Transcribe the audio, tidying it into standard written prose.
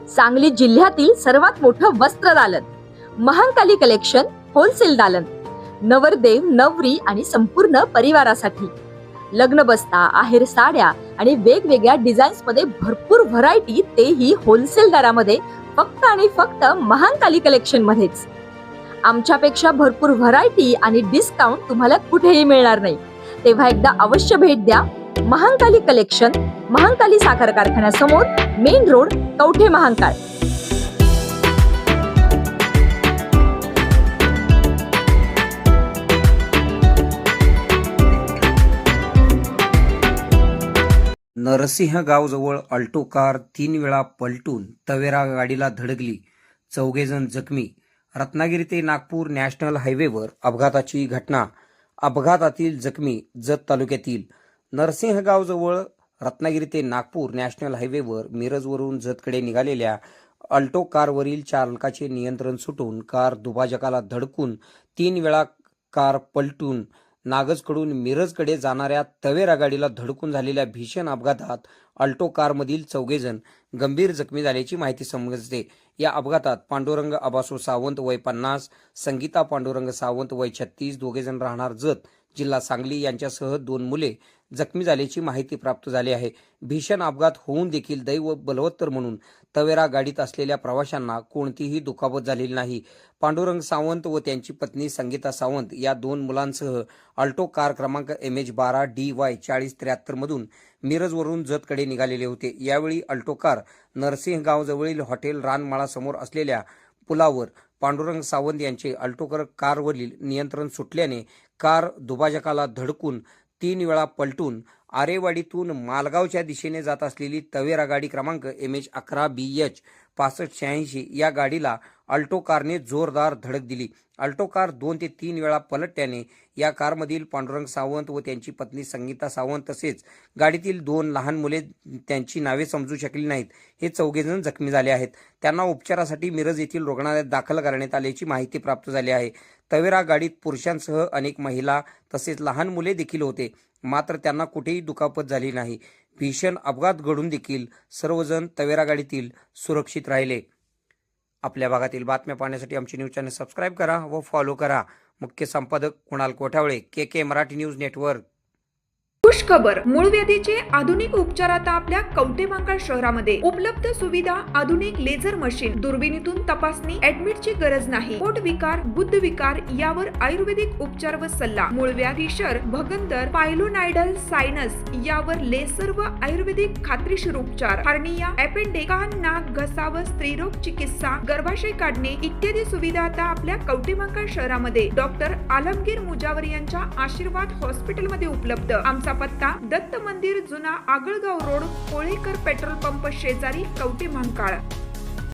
सांगली जिल्ह्यातील सर्वात मोठं वस्त्र दालन, महांकाली कलेक्शन होलसेल दालन, नवरदेव नवरी आणि संपूर्ण परिवारासाठी लग्न बस्ता, आहेर साड्या आणि वेगवेगळ्या डिझाईन्स मध्ये भरपूर व्हरायटी, तेही होलसेल दरामध्ये, फक्त आणि फक्त महांकाली कलेक्शन मध्येच. आमच्यापेक्षा भरपूर व्हरायटी आणि डिस्काउंट तुम्हाला कुठेही मिळणार नाही. तेव्हा एकदा अवश्य भेट द्या. महांकाली कलेक्शन, महांकाली साखर कारखान्यासमोर, मेन रोड, कवठे महांकाळ. नरसिंहगावजवळ अल्टो कार 3 वेळा पलटून तवेरा गाडीला धडकली, 4 जण जखमी. रत्नागिरी ते नागपूर नॅशनल हायवेवर अपघाताची घटना. अपघातातील जखमी जत तालुक्यातील. नरसिंहगावजवळ रत्नागिरी ते नागपूर नॅशनल हायवेवर मिरजवरून जतकडे निघालेल्या अल्टो कारवरील चालकाचे नियंत्रण सुटून कार दुभाजकाला धडकून 3 वेळा कार पलटून नागजकडून मिरजकडे जाणाऱ्या तवेरा गाडीला धडकून झालेल्या भीषण अपघातात अल्टो कारमधील 4 जण गंभीर जखमी झाल्याची माहिती समजते. या अपघातात पांडुरंग अबासो सावंत वय 50, संगीता पांडुरंग सावंत वय 36, 2 जण राहणार जत, जिल्हा सांगली यांच्यासह 2 मुले जखमी झाल्याची माहिती प्राप्त झाली आहे. भीषण अपघात होऊन देखील दैव बलवत्तर म्हणून तवेरा गाडीत असलेल्या प्रवाशांना कोणतीही दुखापत झालेली नाही. पांडुरंग सावंत व त्यांची पत्नी संगीता सावंत या 2 मुलांसह अल्टो कार क्रमांक MH12 DY 4073 मधून मिरजवरून जतकडे निघालेले होते. यावेळी अल्टो कार नरसिंहगावजवळील हॉटेल रानमाळा समोर असलेल्या पुलावर पांडुरंग सावंत यांचे अल्टो कारवरील नियंत्रण सुटल्याने कार दुभाजकाला धडकून 3 वेळा पलटून आरेवाडीतून मालगावच्या दिशेने जात असलेली तवेरा गाडी क्रमांक MH11 BH 6586 या गाडीला अल्टो कारने जोरदार धडक दिली. अल्टो कार 2 ते 3 वेळा पलटल्याने या कारमधील पांडुरंग सावंत व त्यांची पत्नी संगीता सावंत तसेच गाडीतील 2 लहान मुले, त्यांची नावे समजू शकली नाहीत, हे 4 जण जखमी झाले आहेत. त्यांना उपचारासाठी मिरज येथील रुग्णालयात दाखल करण्यात आल्याची माहिती प्राप्त झाली आहे. तवेरा गाडीत पुरुषांसह अनेक महिला तसेच लहान मुले देखील होते, मात्र त्यांना कुठेही दुखापत झाली नाही. भीषण अपघात घडून देखील सर्वजण तवेरा गाडीतील सुरक्षित राहिले. आपल्या भागातील बातम्या पाहण्यासाठी आमचे न्यूज चॅनल सबस्क्राईब करा व फॉलो करा. मुख्य संपादक Kunal Kothawale, KK Marathi news network. खुश खबर, मूळव्याधीचे आधुनिक उपचार आता आपल्या कवठे महांकाळ शहरामध्ये उपलब्ध. सुविधा, आधुनिक लेझर मशीन, दुर्बिणीतून तपासणी, ऍडमिटची गरज नाही. पोट विकार, गुद्ध विकार यावर आयुर्वेदिक उपचार व सल्ला. मूळव्याधी, शर, भगंदर, पायलोनायडल, सायनस यावर लेसर व आयुर्वेदिक खात्रीशीर उपचार. हर्निया, अपेंडिक्स, कान, नाक, घसा व स्त्रीरोग चिकित्सा, गर्भाशय काढणे इत्यादी सुविधा आता आपल्या कवठे महांकाळ शहरामध्ये डॉक्टर आलमगीर मुजावर यांच्या आशीर्वाद हॉस्पिटल मध्ये उपलब्ध. आमचा पत्ता दत्त मंदिर, जुना Agalgaon road, Kolekar petrol pump शेजारी, कवठे महांकाळ.